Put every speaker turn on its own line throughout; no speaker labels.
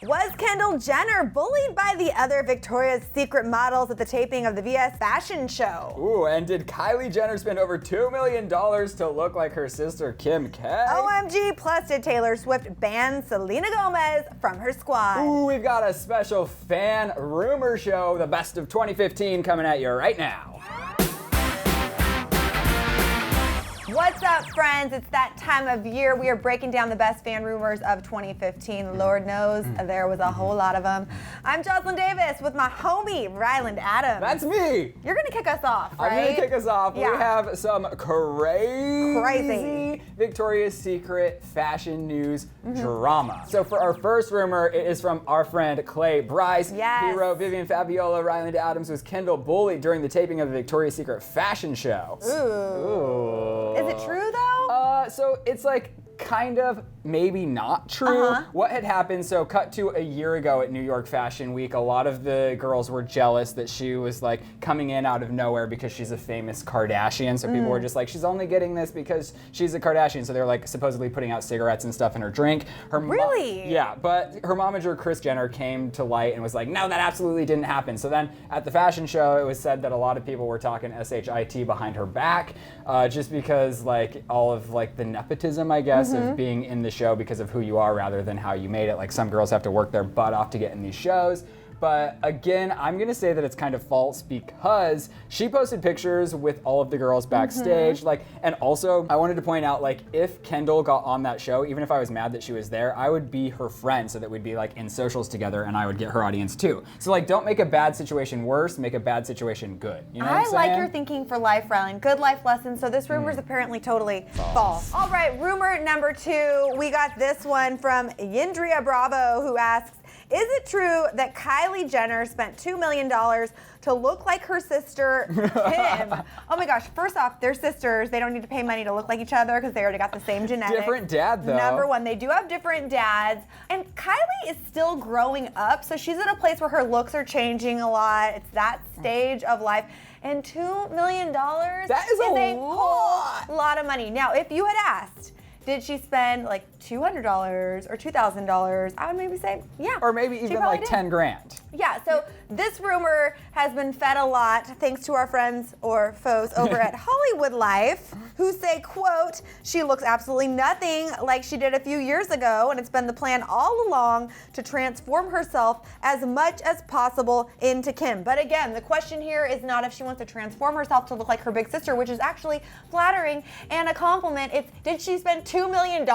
Was Kendall Jenner bullied by the other Victoria's Secret models at the taping of the VS fashion show?
Ooh, and did Kylie Jenner spend over $2 million to look like her sister Kim K?
OMG, plus did Taylor Swift ban Selena Gomez from her squad?
Ooh, we've got a special fan rumor show, the best of 2015, coming at you right now.
What's up, friends? It's that time of year. We are breaking down the best fan rumors of 2015. Lord knows there was a whole lot of them. I'm Joslyn Davis with my homie, Ryland Adams.
That's me.
You're going to kick us off, right?
I'm going to kick us off.
Yeah.
We have some crazy Victoria's Secret fashion news drama. So for our first rumor, it is from our friend Clay Bryce.
Yes.
He wrote, Vivian Fabiola, Ryland Adams was Kendall Bullied during the taping of the Victoria's Secret fashion show.
Ooh. Is it true, though?
So it's like kind of maybe not true. What had happened, so cut to a year ago at New York Fashion Week, a lot of the girls were jealous that she was like coming in out of nowhere because she's a famous Kardashian. So people were just like, she's only getting this because she's a Kardashian. So they're like supposedly putting out cigarettes and stuff in her drink.
Really?
Yeah, but her momager, Kris Jenner, came to light and was like, no, that absolutely didn't happen. So then at the fashion show, it was said that a lot of people were talking SHIT behind her back, just because like all of like the nepotism, I guess, of being in the show because of who you are rather than how you made it. Like some girls have to work their butt off to get in these shows. But again, I'm gonna say that it's kind of false because she posted pictures with all of the girls backstage. Like, and also I wanted to point out, like, if Kendall got on that show, even if I was mad that she was there, I would be her friend so that we'd be like in socials together and I would get her audience too. So like, don't make a bad situation worse, make a bad situation good. You know what I'm saying?
I like your thinking for life, Ryland. Good life lessons. So this rumor is apparently totally false. All right, rumor number 2. We got this one from Yindria Bravo, who asks, is it true that Kylie Jenner spent $2 million to look like her sister, Kim? Oh my gosh, first off, they're sisters. They don't need to pay money to look like each other because they already got the same genetics.
Different dad, though.
Number 1, they do have different dads. And Kylie is still growing up, so she's at a place where her looks are changing a lot. It's that stage of life. And $2 million
that is a
whole lot of money. Now, if you had asked, did she spend like $200 or $2,000? I would maybe say, yeah.
Or maybe even like 10 grand.
Yeah, so this rumor has been fed a lot thanks to our friends or foes over at Hollywood Life, who say, quote, she looks absolutely nothing like she did a few years ago, and it's been the plan all along to transform herself as much as possible into Kim. But again, the question here is not if she wants to transform herself to look like her big sister, which is actually flattering and a compliment. It's, did she spend $2 million?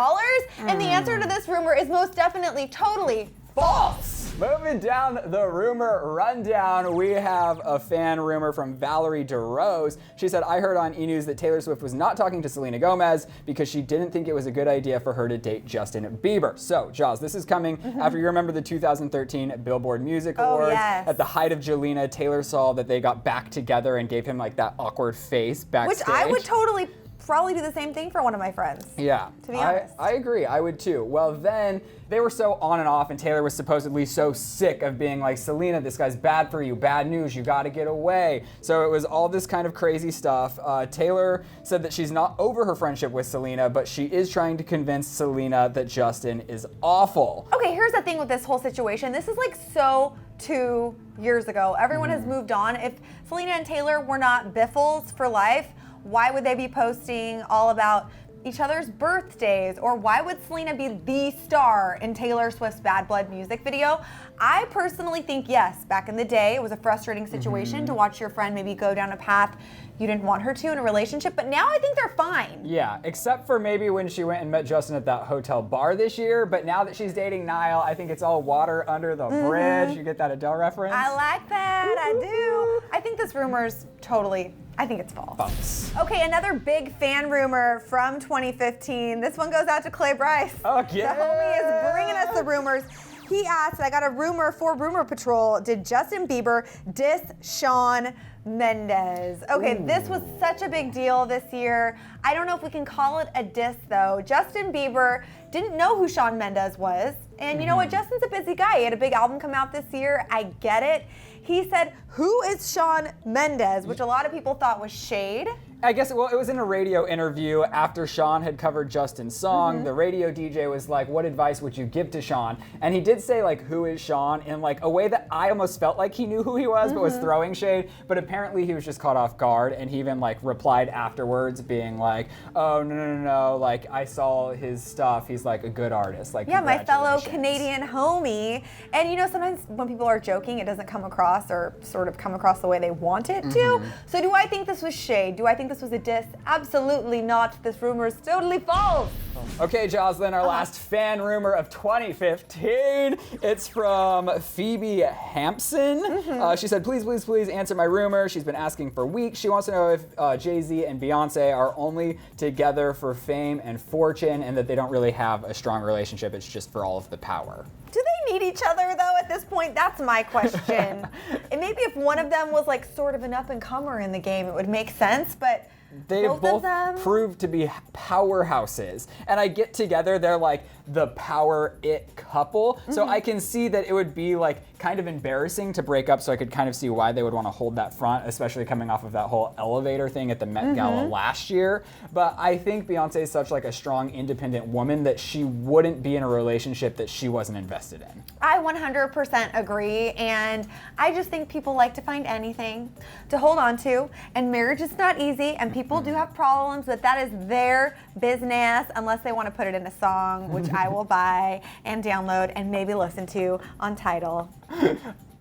And the answer to this rumor is most definitely totally false.
Moving down the rumor rundown, we have a fan rumor from Valerie DeRose. She said, I heard on E! News that Taylor Swift was not talking to Selena Gomez because she didn't think it was a good idea for her to date Justin Bieber. So, Jaws, this is coming after you remember the 2013 Billboard Music Awards.
Yes.
At the height of Jelena, Taylor saw that they got back together and gave him like that awkward face backstage.
Which I would totally probably do the same thing for one of my friends.
Yeah,
to be honest.
I agree, I would too. Well, then they were so on and off, and Taylor was supposedly so sick of being like, Selena, this guy's bad for you, bad news, you gotta get away. So it was all this kind of crazy stuff. Taylor said that she's not over her friendship with Selena, but she is trying to convince Selena that Justin is awful.
Okay, here's the thing with this whole situation. This is like so 2 years ago. Everyone has moved on. If Selena and Taylor were not biffles for life, why would they be posting all about each other's birthdays? Or why would Selena be the star in Taylor Swift's Bad Blood music video? I personally think, yes, back in the day, it was a frustrating situation to watch your friend maybe go down a path you didn't want her to in a relationship, but now I think they're fine.
Yeah, except for maybe when she went and met Justin at that hotel bar this year, but now that she's dating Niall, I think it's all water under the bridge. You get that Adele reference?
I like that, I do. I think this rumor's totally, I think it's false. Okay, another big fan rumor from 2015. This one goes out to Clay Bryce.
Okay.
The homie is bringing us the rumors. He asked, I got a rumor for Rumor Patrol, did Justin Bieber diss Shawn Mendes? Okay, this was such a big deal this year. I don't know if we can call it a diss though. Justin Bieber didn't know who Shawn Mendes was. And you know what, Justin's a busy guy. He had a big album come out this year, I get it. He said, who is Shawn Mendes? Which a lot of people thought was shade.
I guess, well, it was in a radio interview after Shawn had covered Justin's song. The radio DJ was like, what advice would you give to Shawn? And he did say, like, who is Shawn? In, like, a way that I almost felt like he knew who he was, but was throwing shade. But apparently he was just caught off guard, and he even, like, replied afterwards being like, oh, no, like, I saw his stuff. He's, like, a good artist. Like,
yeah, my fellow
congratulations.
Canadian homie. And, you know, sometimes when people are joking, it doesn't come across or sort of come across the way they want it to. So do I think this was shade? Do I think this was a diss? Absolutely not. This rumor is totally false.
Okay, Joslyn, our last fan rumor of 2015. It's from Phoebe Hampson. She said, please answer my rumor. She's been asking for weeks. She wants to know if JayZ and Beyonce are only together for fame and fortune and that they don't really have a strong relationship. It's just for all of the power.
Do they need each other, though, at this point? That's my question. And maybe if one of them was, like, sort of an up-and-comer in the game, it would make sense, but
they both proved to be powerhouses. And I get together, they're like the power it couple. So I can see that it would be like kind of embarrassing to break up, so I could kind of see why they would want to hold that front, especially coming off of that whole elevator thing at the Met Gala last year. But I think Beyonce is such like a strong, independent woman that she wouldn't be in a relationship that she wasn't invested in.
I 100% agree, and I just think people like to find anything to hold on to, and marriage is not easy, and people do have problems, but that is their business unless they want to put it in a song, which I will buy and download and maybe listen to on Tidal.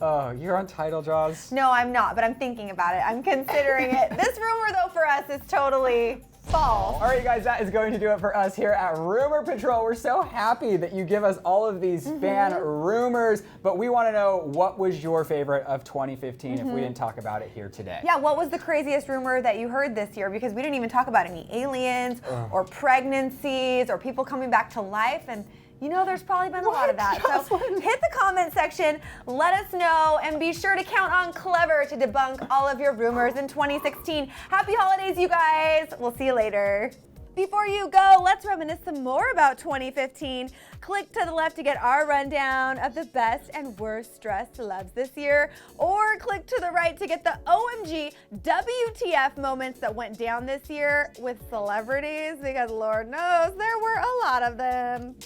Oh, you're on Tidal, Jaws?
No, I'm not, but I'm thinking about it. I'm considering it. This rumor, though, for us is totally false.
All right, you guys, that is going to do it for us here at Rumor Patrol. We're so happy that you give us all of these fan rumors, but we want to know, what was your favorite of 2015 if we didn't talk about it here today?
Yeah, what was the craziest rumor that you heard this year? Because we didn't even talk about any aliens or pregnancies or people coming back to life, and you know, there's probably been a lot of that. So hit the comment section, let us know, and be sure to count on Clevver to debunk all of your rumors in 2016. Happy holidays, you guys. We'll see you later. Before you go, let's reminisce some more about 2015. Click to the left to get our rundown of the best and worst dressed celebs this year, or click to the right to get the OMG WTF moments that went down this year with celebrities, because Lord knows there were a lot of them.